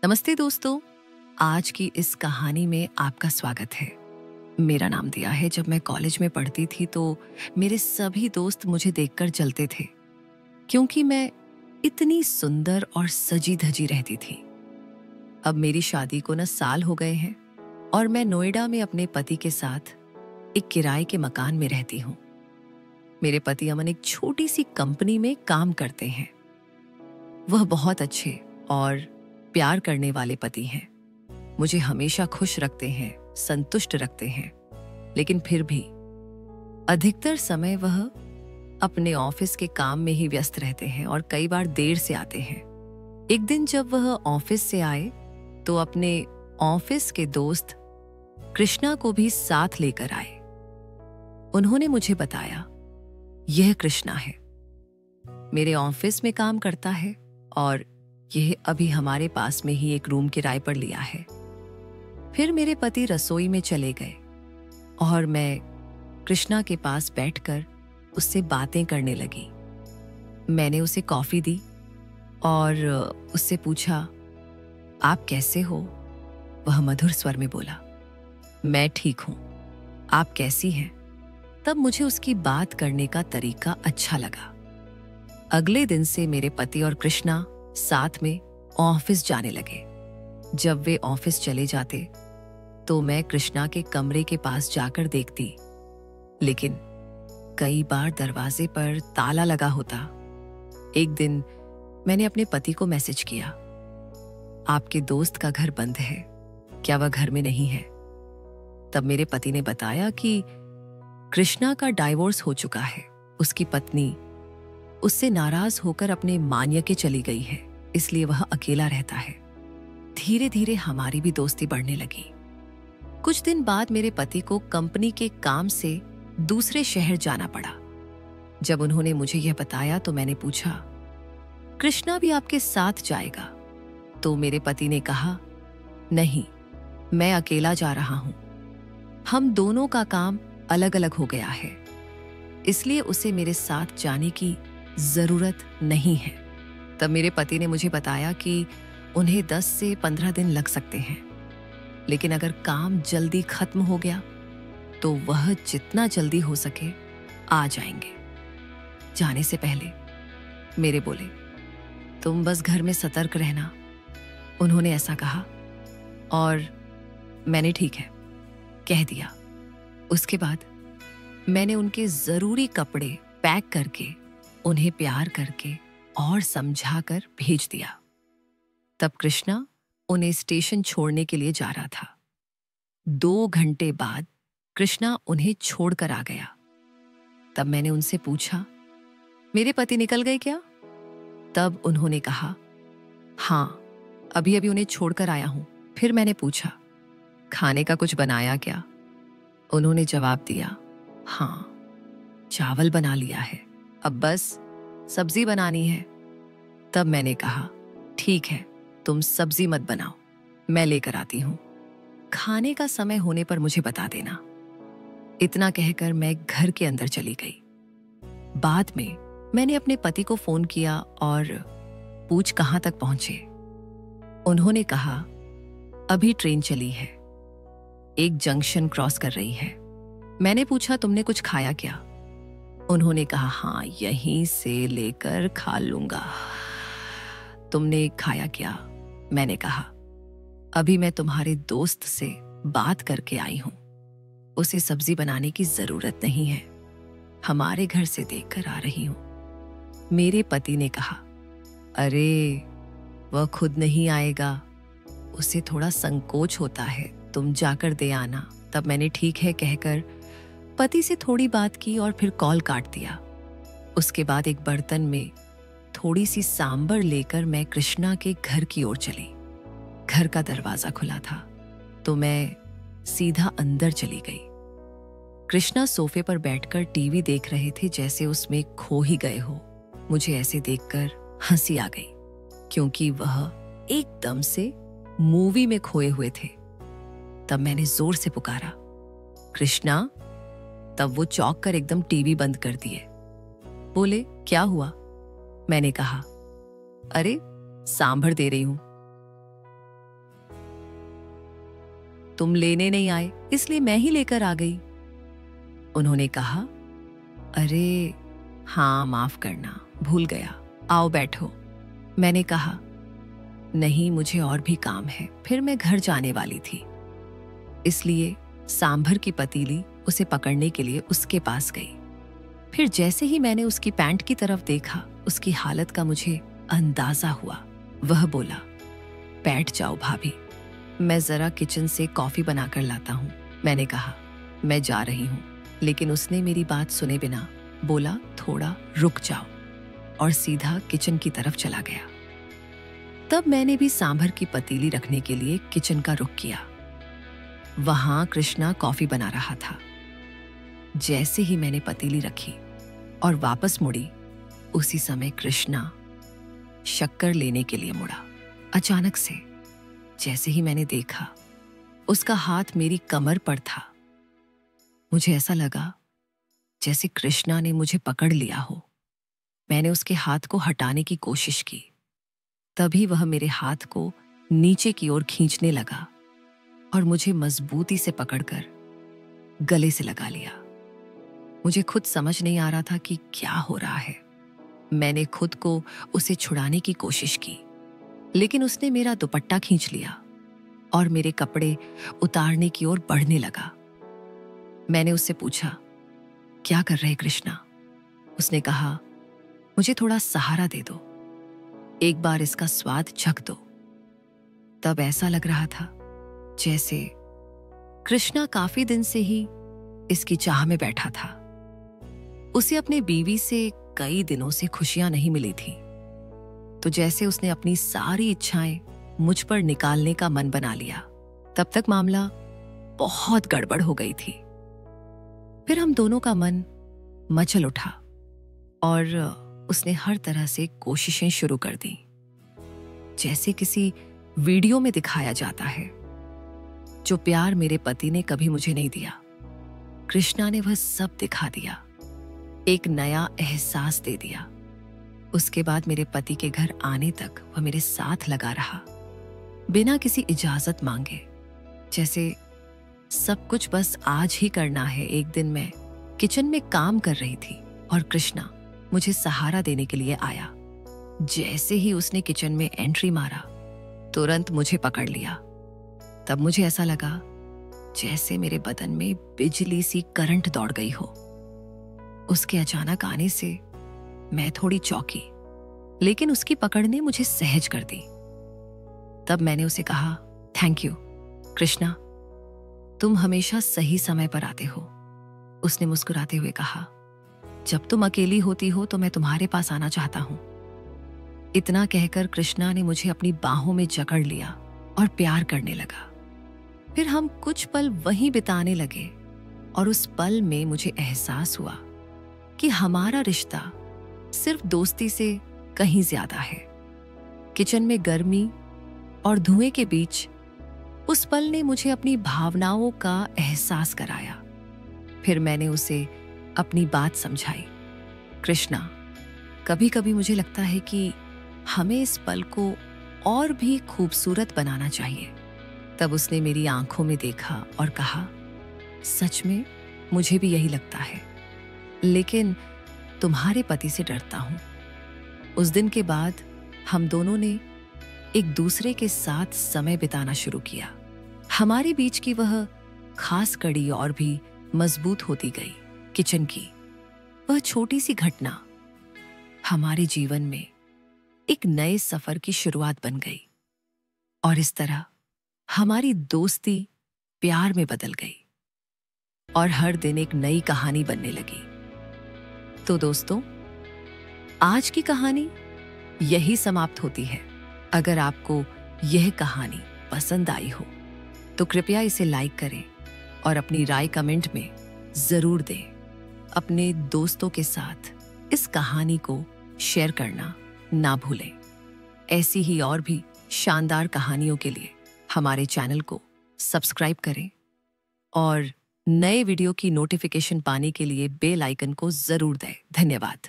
नमस्ते दोस्तों, आज की इस कहानी में आपका स्वागत है। मेरा नाम दिया है। जब मैं कॉलेज में पढ़ती थी तो मेरे सभी दोस्त मुझे देखकर जलते थे, क्योंकि मैं इतनी सुंदर और सजी धजी रहती थी। अब मेरी शादी को न साल हो गए हैं और मैं नोएडा में अपने पति के साथ एक किराए के मकान में रहती हूँ। मेरे पति अमन एक छोटी सी कंपनी में काम करते हैं। वह बहुत अच्छे और प्यार करने वाले पति हैं। मुझे हमेशा खुश रखते हैं, संतुष्ट रखते हैं, लेकिन फिर भी अधिकतर समय वह अपने ऑफिस के काम में ही व्यस्त रहते हैं और कई बार देर से आते हैं। एक दिन जब वह ऑफिस से आए तो अपने ऑफिस के दोस्त कृष्णा को भी साथ लेकर आए। उन्होंने मुझे बताया, यह कृष्णा है, मेरे ऑफिस में काम करता है और यह अभी हमारे पास में ही एक रूम किराए पर लिया है। फिर मेरे पति रसोई में चले गए और मैं कृष्णा के पास बैठकर उससे बातें करने लगी। मैंने उसे कॉफी दी और उससे पूछा, आप कैसे हो? वह मधुर स्वर में बोला, मैं ठीक हूं, आप कैसी हैं? तब मुझे उसकी बात करने का तरीका अच्छा लगा। अगले दिन से मेरे पति और कृष्णा साथ में ऑफिस जाने लगे। जब वे ऑफिस चले जाते तो मैं कृष्णा के कमरे के पास जाकर देखती, लेकिन कई बार दरवाजे पर ताला लगा होता। एक दिन मैंने अपने पति को मैसेज किया, आपके दोस्त का घर बंद है, क्या वह घर में नहीं है? तब मेरे पति ने बताया कि कृष्णा का डाइवोर्स हो चुका है। उसकी पत्नी उससे नाराज होकर अपने मायके चली गई है, इसलिए वह अकेला रहता है। धीरे धीरे हमारी भी दोस्ती बढ़ने लगी। कुछ दिन बाद मेरे पति को कंपनी के काम से दूसरे शहर जाना पड़ा। जब उन्होंने मुझे यह बताया तो मैंने पूछा, कृष्णा भी आपके साथ जाएगा? तो मेरे पति ने कहा, नहीं, मैं अकेला जा रहा हूं। हम दोनों का काम अलग अलग हो गया है, इसलिए उसे मेरे साथ जाने की जरूरत नहीं है। तब मेरे पति ने मुझे बताया कि उन्हें 10 से 15 दिन लग सकते हैं, लेकिन अगर काम जल्दी खत्म हो गया तो वह जितना जल्दी हो सके आ जाएंगे। जाने से पहले मेरे बोले, तुम बस घर में सतर्क रहना। उन्होंने ऐसा कहा और मैंने ठीक है कह दिया। उसके बाद मैंने उनके जरूरी कपड़े पैक करके उन्हें प्यार करके और समझाकर भेज दिया। तब कृष्णा उन्हें स्टेशन छोड़ने के लिए जा रहा था। 2 घंटे बाद कृष्णा उन्हें छोड़कर आ गया। तब मैंने उनसे पूछा, मेरे पति निकल गए क्या? तब उन्होंने कहा, हाँ, अभी अभी उन्हें छोड़कर आया हूं। फिर मैंने पूछा, खाने का कुछ बनाया क्या? उन्होंने जवाब दिया, हाँ, चावल बना लिया है, अब बस सब्जी बनानी है। तब मैंने कहा, ठीक है, तुम सब्जी मत बनाओ, मैं लेकर आती हूं। खाने का समय होने पर मुझे बता देना। इतना कहकर मैं घर के अंदर चली गई। बाद में मैंने अपने पति को फोन किया और पूछ कहां तक पहुंचे। उन्होंने कहा, अभी ट्रेन चली है, एक जंक्शन क्रॉस कर रही है। मैंने पूछा, तुमने कुछ खाया क्या? उन्होंने कहा, हाँ, यहीं से लेकर खा लूंगा। तुमने खाया क्या? मैंने कहा, अभी मैं तुम्हारे दोस्त से बात करके आई हूं, उसे सब्जी बनाने की जरूरत नहीं है, हमारे घर से देखकर आ रही हूं। मेरे पति ने कहा, अरे वह खुद नहीं आएगा, उसे थोड़ा संकोच होता है, तुम जाकर दे आना। तब मैंने ठीक है कहकर पति से थोड़ी बात की और फिर कॉल काट दिया। उसके बाद एक बर्तन में थोड़ी सी सांबर लेकर मैं कृष्णा के घर की ओर चली। घर का दरवाजा खुला था तो मैं सीधा अंदर चली गई। कृष्णा सोफे पर बैठकर टीवी देख रहे थे, जैसे उसमें खो ही गए हो। मुझे ऐसे देखकर हंसी आ गई, क्योंकि वह एकदम से मूवी में खोए हुए थे। तब मैंने जोर से पुकारा, कृष्णा। तब वो चौंक कर एकदम टीवी बंद कर दिए। बोले, क्या हुआ? मैंने कहा, अरे सांभर दे रही हूं। तुम लेने नहीं आए इसलिए मैं ही लेकर आ गई। उन्होंने कहा, अरे हाँ, माफ करना, भूल गया, आओ बैठो। मैंने कहा, नहीं, मुझे और भी काम है। फिर मैं घर जाने वाली थी, इसलिए सांभर की पतीली उसे पकड़ने के लिए उसके पास गई। फिर जैसे ही मैंने उसकी पैंट की तरफ देखा, उसकी हालत का मुझे अंदाजा हुआ। वह बोला, बैठ जाओ भाभी, मैं जरा किचन से कॉफी बनाकर लाता हूँ। मैंने कहा, मैं जा रही हूँ, लेकिन उसने मेरी बात सुने बिना बोला, थोड़ा रुक जाओ, और सीधा किचन की तरफ चला गया। तब मैंने भी सांभर की पतीली रखने के लिए किचन का रुख किया। वहां कृष्णा कॉफी बना रहा था। जैसे ही मैंने पतीली रखी और वापस मुड़ी, उसी समय कृष्णा शक्कर लेने के लिए मुड़ा। अचानक से जैसे ही मैंने देखा, उसका हाथ मेरी कमर पर था। मुझे ऐसा लगा जैसे कृष्णा ने मुझे पकड़ लिया हो। मैंने उसके हाथ को हटाने की कोशिश की, तभी वह मेरे हाथ को नीचे की ओर खींचने लगा और मुझे मजबूती से पकड़कर गले से लगा लिया। मुझे खुद समझ नहीं आ रहा था कि क्या हो रहा है। मैंने खुद को उसे छुड़ाने की कोशिश की, लेकिन उसने मेरा दुपट्टा खींच लिया और मेरे कपड़े उतारने की ओर बढ़ने लगा। मैंने उससे पूछा, क्या कर रहे कृष्णा? उसने कहा, मुझे थोड़ा सहारा दे दो, एक बार इसका स्वाद चख दो। तब ऐसा लग रहा था जैसे कृष्णा काफी दिन से ही इसकी चाह में बैठा था। उसे अपने बीवी से कई दिनों से खुशियां नहीं मिली थी, तो जैसे उसने अपनी सारी इच्छाएं मुझ पर निकालने का मन बना लिया। तब तक मामला बहुत गड़बड़ हो गई थी। फिर हम दोनों का मन मचल उठा और उसने हर तरह से कोशिशें शुरू कर दी, जैसे किसी वीडियो में दिखाया जाता है, जो प्यार मेरे पति ने कभी मुझे नहीं दिया। कृष्णा ने वह सब दिखा दिया, एक नया एहसास दे दिया। उसके बाद मेरे पति के घर आने तक वह मेरे साथ लगा रहा, बिना किसी इजाजत मांगे, जैसे सब कुछ बस आज ही करना है। एक दिन मैं किचन में काम कर रही थी और कृष्णा मुझे सहारा देने के लिए आया। जैसे ही उसने किचन में एंट्री मारा, तुरंत मुझे पकड़ लिया। तब मुझे ऐसा लगा जैसे मेरे बदन में बिजली सी करंट दौड़ गई हो। उसके अचानक आने से मैं थोड़ी चौंकी, लेकिन उसकी पकड़ ने मुझे सहज कर दी। तब मैंने उसे कहा, थैंक यू कृष्णा, तुम हमेशा सही समय पर आते हो। उसने मुस्कुराते हुए कहा, जब तुम अकेली होती हो तो मैं तुम्हारे पास आना चाहता हूं। इतना कहकर कृष्णा ने मुझे अपनी बाहों में जकड़ लिया और प्यार करने लगा। फिर हम कुछ पल वहीं बिताने लगे और उस पल में मुझे एहसास हुआ कि हमारा रिश्ता सिर्फ दोस्ती से कहीं ज्यादा है। किचन में गर्मी और धुएं के बीच उस पल ने मुझे अपनी भावनाओं का एहसास कराया। फिर मैंने उसे अपनी बात समझाई। कृष्णा, कभी कभी मुझे लगता है कि हमें इस पल को और भी खूबसूरत बनाना चाहिए। तब उसने मेरी आंखों में देखा और कहा, सच में मुझे भी यही लगता है, लेकिन तुम्हारे पति से डरता हूं। उस दिन के बाद हम दोनों ने एक दूसरे के साथ समय बिताना शुरू किया। हमारे बीच की वह खास कड़ी और भी मजबूत होती गई। किचन की वह छोटी सी घटना हमारे जीवन में एक नए सफर की शुरुआत बन गई और इस तरह हमारी दोस्ती प्यार में बदल गई और हर दिन एक नई कहानी बनने लगी। तो दोस्तों, आज की कहानी यही समाप्त होती है। अगर आपको यह कहानी पसंद आई हो तो कृपया इसे लाइक करें और अपनी राय कमेंट में जरूर दें। अपने दोस्तों के साथ इस कहानी को शेयर करना ना भूलें। ऐसी ही और भी शानदार कहानियों के लिए हमारे चैनल को सब्सक्राइब करें और नए वीडियो की नोटिफिकेशन पाने के लिए बेल आइकन को जरूर दें। धन्यवाद।